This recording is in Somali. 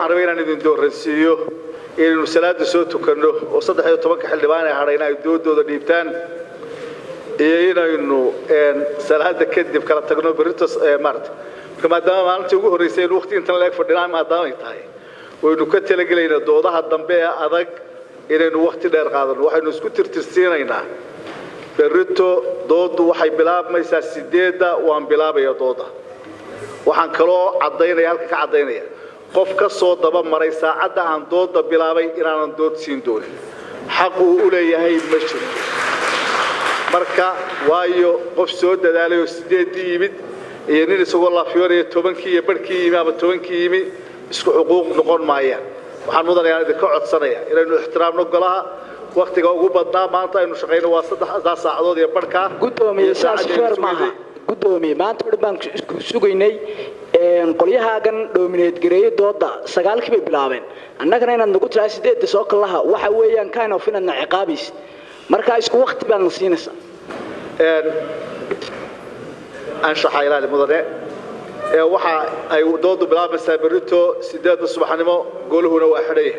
waxaan rabaa inaan idin dooraysiiyo inaynu salaada soo tukanno oo 13 xildhibaan ay hadhayna ay doodooda dhiibtaan iyo inaynu salaada kadib kala tagno berito maarta maadaama maalintii ugu horeysay waqti inta la eg fadhinaa maadaama ay tahay waynu ka talagelaynaa doodaha dambe ee adag inaynu waqti dheer qaadano waxaynu isku tirtirsiinaynaa berito doodu waxay bilaabmaysaa 8 waan bilaabaya dooda waxaan kaloo cadeynaya halka ka cadeynaya qof ka soo daba maray saacada aan dooda bilaabay inaanan dood siin doonin xaq uu u leeyahay ma jiro marka waayo qof soo dadaalay oo 8 yimid iyo nin isagoo la fiyoray 10 iyo barkii yimid ama 10 yimid isku xuquuq noqon maayaan waxaan mudanayaa idin ka codsanaya inaynu ixtiraamno golaha waqtiga ugu badnaa maanta aynu shaqeyno waa 3 saacadood iyo barka gudoomiye saasfar maaha gudoomiye maanta baan sugaynay qolyahaagan dominate gareeyay dooda 9 kii bilaabeen annagana inaan nagu tiraa 8 soo kalaha waxa weeyaan kind of inaan ciqaabis marka isku waqti baan siinaysaa aan shaxaylaali mudane waxa ay doodu bilaabmaysaa berito 8 subaxnimo goluhuna waa xidhay